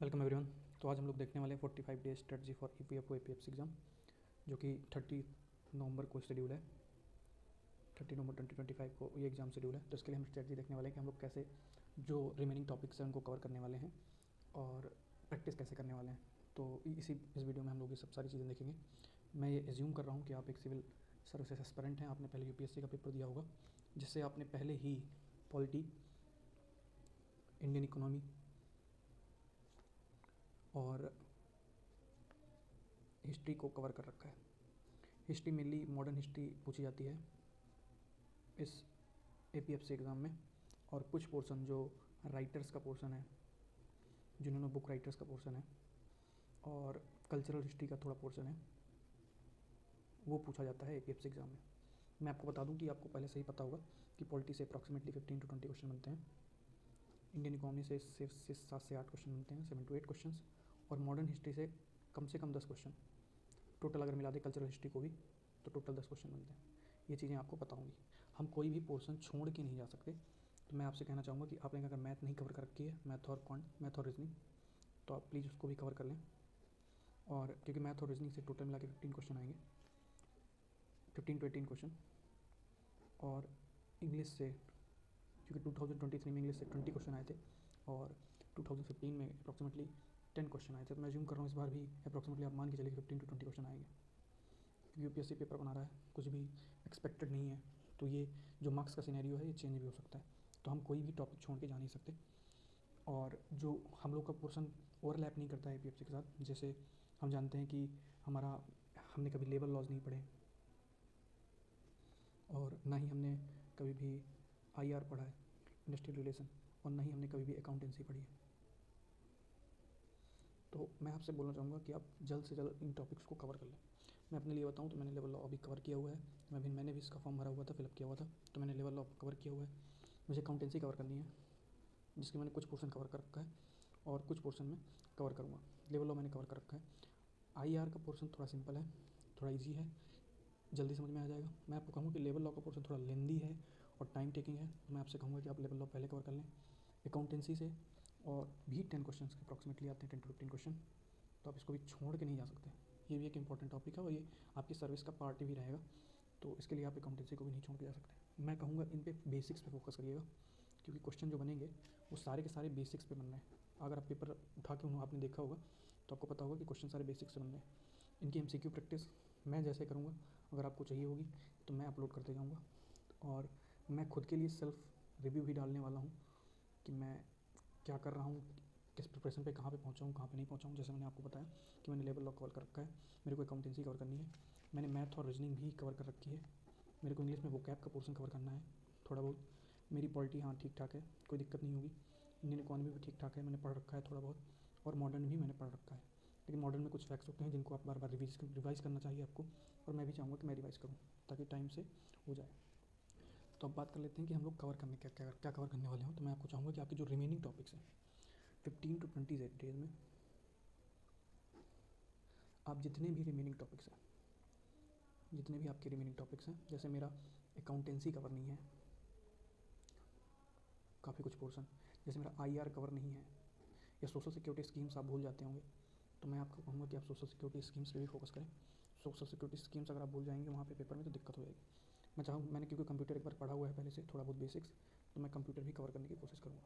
Welcome everyone. तो आज हम लोग देखने वाले हैं 45 days strategy for EPFO APFC exam, जो कि 30 नवंबर को शेड्यूल है। 30 नवंबर 2025 को ये एग्ज़ाम शेड्यूल है। तो इसके लिए हम स्ट्रेटजी देखने वाले हैं कि हम लोग कैसे जो रिमेनिंग टॉपिक्स हैं उनको कवर करने वाले हैं और प्रैक्टिस कैसे करने वाले हैं। तो इस वीडियो में हम लोग ये सब सारी चीज़ें देखेंगे। मैं ये एज्यूम कर रहा हूँ कि आप एक सिविल सर्विसेज एस्पिरेंट हैं, आपने पहले यूपीएससी का पेपर दिया होगा, जिससे आपने पहले ही पॉलिटी, इंडियन इकोनॉमी और हिस्ट्री को कवर कर रखा है। हिस्ट्री मेनली मॉडर्न हिस्ट्री पूछी जाती है इस एपीएफसी एग्ज़ाम में, और कुछ पोर्शन जो राइटर्स का पोर्शन है, जिन्होंने बुक राइटर्स का पोर्शन है, और कल्चरल हिस्ट्री का थोड़ा पोर्शन है, वो पूछा जाता है एपीएफसी एग्ज़ाम में। मैं आपको बता दूं कि आपको पहले से ही पता होगा कि पॉलिटी से अप्रॉक्सीमेटली 15 to 20 क्वेश्चन बनते हैं, इंडियन इकोनॉमी से 7 से 8 क्वेश्चन बनते हैं, 7 to 8 क्वेश्चन, और मॉडर्न हिस्ट्री से कम 10 क्वेश्चन। टोटल अगर मिला दे कल्चरल हिस्ट्री को भी तो टोटल 10 क्वेश्चन बनते हैं। ये चीज़ें आपको पता होंगी। हम कोई भी पोर्शन छोड़ के नहीं जा सकते। तो मैं आपसे कहना चाहूँगा कि आपने अगर मैथ नहीं कवर कर रखी है, मैथ और रीजनिंग, तो आप प्लीज़ उसको भी कवर कर लें। और क्योंकि मैथ और रीजनिंग से टोटल मिला के 15 क्वेश्चन आएंगे, 15 to 18 क्वेश्चन। और इंग्लिश से, क्योंकि 2023 में इंग्लिश से 20 क्वेश्चन आए थे और 2015 में अप्रॉक्सीमेटली 10 क्वेश्चन आए थे। तो मैं अज्यूम कर रहा हूँ इस बार भी अप्रॉक्सीमेटली आप मान के चलिए 15 to 20 क्वेश्चन आएंगे। यूपीएससी पेपर बना रहा है, कुछ भी एक्सपेक्टेड नहीं है, तो ये जो मार्क्स का सिनेरियो है ये चेंज भी हो सकता है। तो हम कोई भी टॉपिक छोड़ के जा नहीं सकते। और जो हम लोग का पोर्शन ओवरलैप नहीं करता है एपीएफसी के साथ। जैसे हम जानते हैं कि हमने कभी लेबर लॉज नहीं पढ़े, और ना ही हमने कभी भी आईआर पढ़ा है, इंडस्ट्रियल रिलेशन, और ना ही हमने कभी भी अकाउंटेंसी पढ़ी है। तो मैं आपसे बोलना चाहूँगा कि आप जल्द से जल्द इन टॉपिक्स को कवर कर लें। मैं अपने लिए बताऊँ तो मैंने लेबर लॉ अभी कवर किया हुआ है। मैंने भी इसका फॉर्म भरा हुआ था, फिलअप किया हुआ था, तो मैंने लेबर लॉ कवर किया हुआ है। मुझे अकाउंटेंसी कवर करनी है, जिसकी मैंने कुछ पोर्शन कवर कर रखा है और कुछ पोर्शन में कवर करूँगा। लेबर लॉ मैंने कवर कर रखा है। आईआर का पोर्शन थोड़ा सिंपल है, थोड़ा ईजी है, जल्दी समझ में आ जाएगा। मैं आपको कहूँगा कि लेबर लॉ का पोर्शन थोड़ा लेंदी है और टाइम टेकिंग है। मैं आपसे कहूँगा कि आप लेबर लॉ पहले कवर कर लें। अकाउंटेंसी से और भी 10 क्वेश्चन अप्रॉक्सीमेटली आते हैं, 10 to 15 क्वेश्चन। तो आप इसको भी छोड़ के नहीं जा सकते। ये भी एक इंपॉर्टेंट टॉपिक है और ये आपकी सर्विस का पार्ट भी रहेगा। तो इसके लिए आप अकाउंटेंसी को भी नहीं छोड़ के जा सकते। मैं कहूँगा इन पे बेसिक्स पे फोकस करिएगा, क्योंकि क्वेश्चन जो बनेंगे वो सारे के सारे बेसिक्स पे बन रहे हैं। अगर आप पेपर उठा के उन्होंने आपने देखा होगा तो आपको पता होगा कि क्वेश्चन सारे बेसिक्स से बन रहे हैं। इनकी एमसीक्यू प्रैक्टिस मैं जैसे करूँगा, अगर आपको चाहिए होगी तो मैं अपलोड करते जाऊँगा। और मैं खुद के लिए सेल्फ रिव्यू भी डालने वाला हूँ कि मैं क्या कर रहा हूँ, किस प्रिपरेशन पे कहाँ पे पहुँचा हूँ, कहाँ पे नहीं पहुँचा हूँ। जैसे मैंने आपको बताया कि मैंने लेबर लॉ कवर कर रखा है, मेरे को अकाउंटेंसी कवर करनी है, मैंने मैथ और रीजनिंग भी कवर कर रखी है, मेरे को इंग्लिश में वोकैब का पोर्शन कवर करना है थोड़ा बहुत। मेरी पॉलिटी हाँ ठीक ठाक है, कोई दिक्कत नहीं होगी। इंडियन इकोनॉमी भी ठीक ठाक है, मैंने पढ़ रखा है थोड़ा बहुत, और मॉडर्न भी मैंने पढ़ रखा है। लेकिन मॉडर्न में कुछ फैक्ट्स होते हैं जिनको आप बार बार रिवाइज़ करना चाहिए आपको, और मैं भी चाहूँगा कि मैं रिवाइज़ करूँ ताकि टाइम से हो जाए। तो अब बात कर लेते हैं कि हम लोग कवर करने क्या कवर करने वाले हों। तो मैं आपको चाहूँगा कि आपके जो रिमेनिंग टॉपिक्स हैं 15 to 20 डेज में आप जितने भी रिमेनिंग टॉपिक्स हैं, जितने भी आपके रिमेनिंग टॉपिक्स हैं, जैसे मेरा अकाउंटेंसी कवर नहीं है काफ़ी कुछ पोर्शन, जैसे मेरा आईआर कवर नहीं है, या सोशल सिक्योरिटी स्कीम्स आप भूल जाते होंगे, तो मैं आपको कहूँगा कि आप सोशल सिक्योरिटी स्कीम्स पे भी फोकस करें। सोशल सिक्योरिटी स्कीम्स अगर आप भूल जाएंगे वहाँ पे पेपर में तो दिक्कत हो जाएगी। मैंने क्योंकि कंप्यूटर एक बार पढ़ा हुआ है पहले से थोड़ा बहुत बेसिक्स, तो मैं कंप्यूटर भी कवर करने की कोशिश करूँगा,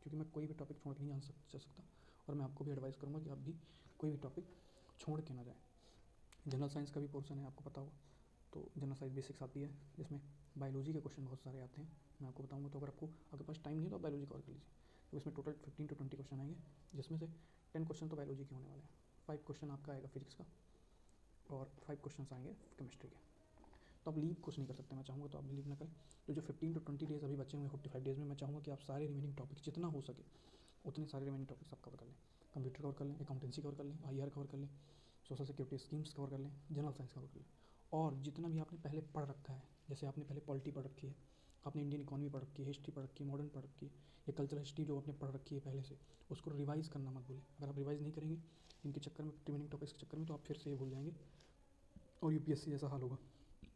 क्योंकि मैं कोई भी टॉपिक छोड़ के नहीं जा सकता। और मैं आपको भी एडवाइस करूँगा कि आप भी कोई भी टॉपिक छोड़ के ना जाएँ। जनरल साइंस का भी पोर्शन है, आपको पता होगा, तो जनरल साइंस बेसिक्स आती है, जिसमें बायोलॉजी के क्वेश्चन बहुत सारे आते हैं, मैं आपको बताऊंगा। तो अगर आपके पास टाइम नहीं है तो आप बायोलॉजी कवर कर लीजिए। तो इसमें टोटल 15 to 20 क्वेश्चन आएंगे, जिसमें से 10 क्वेश्चन तो बायोलॉजी के होने वाले हैं, 5 क्वेश्चन आपका आएगा फिजिक्स का, और 5 क्वेश्चन आएंगे केमिस्ट्री के। तो आप लीव कुछ नहीं कर सकते, मैं चाहूँगा तो आप लीव ना करें। तो जो 15 to 20 डेज़ अभी बचे हुए 45 डेज़ में, मैं चाहूँगा कि आप सारे रिमेनिंग टॉपिक्स जितना हो सके उतने सारे रिमेनिंग टॉपिक्स आप कवर कर लें। कंप्यूटर कवर कर लें, अकाउंटेंसी कवर कर लें, आईआर कवर कर लें, सोशल सिक्योरिटी स्कीम्स कवर कर लें, जनरल साइंस कवर कर लें। और जितना भी आपने पहले पढ़ रखा है, जैसे आपने पहले पॉलिटी पढ़ रखी है, आपने इंडियन इकोनॉमी पढ़ रखी है, हिस्ट्री पढ़ रखी है, मॉडर्न पढ़ रखी है, या कल्चरल हिस्ट्री जो आपने पढ़ रखी है पहले से, उसको रिवाइज़ करना मत भूलें। अगर आप रिवाइज़ नहीं करेंगे इनके चक्कर में, रिमेनिंग टॉपिक्स के चक्कर में, तो आप फिर से ये भूल जाएंगे और यूपीएससी जैसा हाल होगा।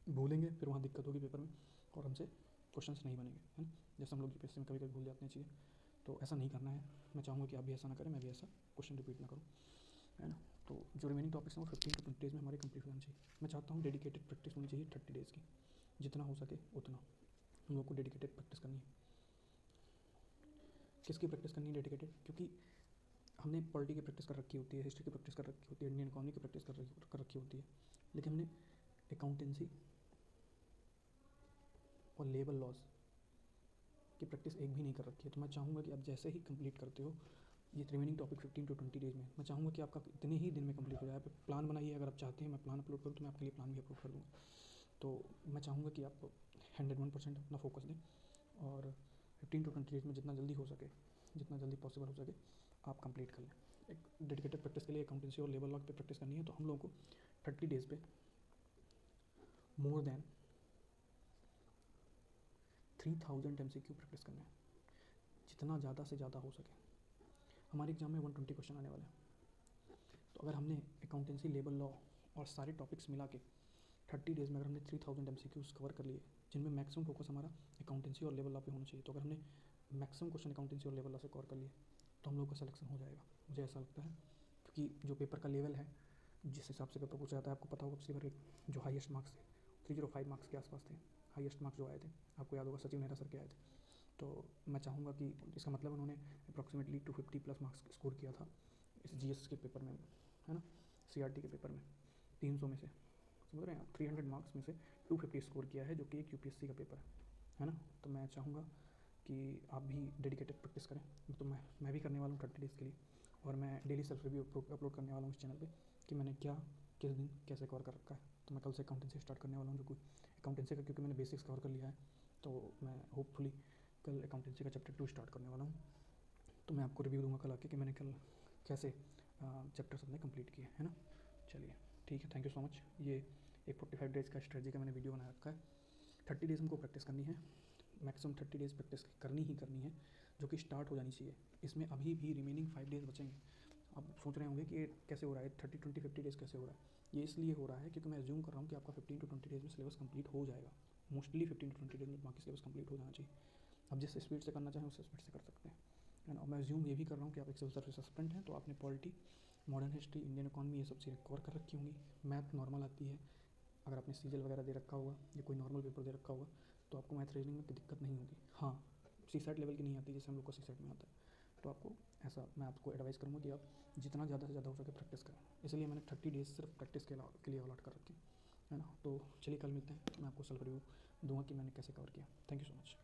भूलेंगे फिर वहाँ दिक्कत होगी पेपर में, और हमसे क्वेश्चंस नहीं बनेंगे, है ना। जैसे हम लोग यूपीएससी में कभी कभी भूल जाते हैं चीज़ें, तो ऐसा नहीं करना है। मैं चाहूँगा कि आप भी ऐसा ना करें, मैं भी ऐसा क्वेश्चन रिपीट ना करूँ, है ना। तो जो रिमेनिंग टॉपिक्स हैं वो 15 to 20 डेज़ में हमारे कंप्लीट हो जाना चाहिए। मैं चाहता हूँ डेडिकेटेड प्रैक्टिस होनी चाहिए 30 डेज़ की, जितना हो सके उतना हम लोग को डेडिकेटेड प्रैक्टिस करनी है। किसकी प्रैक्टिस करनी है डेडिकेटेड? क्योंकि हमने पॉलिटी की प्रैक्टिस कर रखी होती है, हिस्ट्री की प्रैक्टिस कर रखी होती है, इंडियन इकोनॉमी की प्रैक्टिस कर रखी होती है, लेकिन हमने अकाउंटेंसी और लेबर लॉज की प्रैक्टिस एक भी नहीं कर रखी है। तो मैं चाहूँगा कि आप जैसे ही कंप्लीट करते हो ये रिमेनिंग टॉपिक 15 to 20 डेज़ में, मैं चाहूँगा कि आपका इतने ही दिन में कंप्लीट हो जाए। आप प्लान बनाइए, अगर आप चाहते हैं मैं प्लान अपलोड करूँ तो मैं आपके लिए प्लान भी अपलोड कर दूँगा। तो मैं चाहूँगा कि आप 101% अपना फोकस दें और 15 to 20 डेज़ में जितना जल्दी हो सके, जितना जल्दी पॉसिबल हो सके आप कंप्लीट कर लें। एक डेडिकेटेड प्रैक्टिस के लिए अकाउंटेंसी और लेबर लॉ पे प्रैक्टिस करनी है, तो हम लोगों को 30 डेज़ पे मोर देन 3000 MCQ प्रैक्टिस करना है, जितना ज़्यादा से ज़्यादा हो सके। हमारे एग्जाम में 120 क्वेश्चन आने वाले हैं, तो अगर हमने अकाउंटेंसी, लेबर लॉ और सारे टॉपिक्स मिला के 30 डेज़ में अगर हमने 3000 MCQs कवर कर लिए, जिनमें मैक्सिमम फोकस हमारा अकाउंटेंसी और लेबर लॉ पे होना चाहिए, तो अगर हमने मैक्सिमम क्वेश्चन अकाउंटेंसी और लेबर लॉ से कवर कर लिए तो हम लोग का सिलेक्शन हो जाएगा, मुझे ऐसा लगता है। क्योंकि जो पेपर का लेवल है, जिस हिसाब से पेपर पूछा जाता है, आपको पता होगा पिछली बार जो हाईएस्ट मार्क्स थे 305 मार्क्स के आसपास थे, हाईएस्ट मार्क्स जो आए थे, आपको याद होगा सचिव नेहरा सर के आए थे। तो मैं चाहूँगा कि इसका मतलब उन्होंने अप्रॉक्सीमेटली 250+ मार्क्स स्कोर किया था इस GS के पेपर में, है ना, CRT के पेपर में 300 में से, समझ रहे हैं आप, 300 मार्क्स में से 250 स्कोर किया है, जो कि एक UPSC का पेपर है ना। तो मैं चाहूँगा कि आप भी डेडिकेटेड प्रैक्टिस करें। तो मैं भी करने वाला हूँ 30 डेज़ के लिए, और मैं डेली सेल्फ रिव्यू अपलोड करने वाला हूँ इस चैनल पे कि मैंने क्या किस दिन कैसे कवर कर रखा है। तो मैं कल से अकाउंटेंसी स्टार्ट करने वाला हूँ, जो कि अकाउंटेंसी का क्योंकि मैंने बेसिक्स कवर कर लिया है, तो मैं होपफुली कल अकाउंटेंसी का चैप्टर 2 स्टार्ट करने वाला हूँ। तो मैं आपको रिव्यू दूंगा कल आके कि मैंने कल कैसे चैप्टर्स अपने कंप्लीट किए, है ना। चलिए ठीक है, थैंक यू सो मच। ये एक 45 डेज़ का स्ट्रेटजी का मैंने वीडियो बना रखा है। 30 डेज़ हमको प्रैक्टिस करनी है, मैक्सिमम 30 डेज़ प्रैक्टिस करनी ही करनी है, जो कि स्टार्ट हो जानी चाहिए। इसमें अभी भी रिमेनिंग 5 डेज़ बचेंगे। आप सोच रहे होंगे कि ये कैसे हो रहा है, 30, 20, 50 डेज़ कैसे हो रहा है। ये इसलिए हो रहा है क्योंकि मैं एज्यूम कर रहा हूँ कि आपका 15 to 20 डेज़ में सिलेबस कंप्लीट हो जाएगा। मोस्टली 15 to 20 डेज़ में बाकी सिलेबस कंप्लीट हो जाना चाहिए। आप जिस स्पीड से करना चाहें उस स्पीड से कर सकते हैं, है ना। मैं एज्यूम ये भी कर रहा हूँ कि आप एक सिविल सर्विस एस्पिरेंट हैं, तो आपने polity, modern history, Indian economy, ये सब चीज़ें कवर कर रखी होंगी। मैथ नॉर्मल आती है, अगर आपने सीजल वगैरह दे रखा होगा या कोई नॉर्मल पेपर दे रखा होगा तो आपको मैथ रीजनिंग में कोई दिक्कत नहीं होगी। हाँ, CSAT लेवल की नहीं आती जैसे हम लोग को CSAT में आता है। तो आपको ऐसा मैं आपको एडवाइस करूँगा कि आप जितना ज़्यादा से ज़्यादा हो सके प्रैक्टिस करें। इसलिए मैंने 30 डेज़ सिर्फ प्रैक्टिस के लिए अलॉट कर रखे हैं, है ना। तो चलिए कल मिलते हैं, मैं आपको सेल्फ रिव्यू दूंगा कि मैंने कैसे कवर किया। Thank you so much.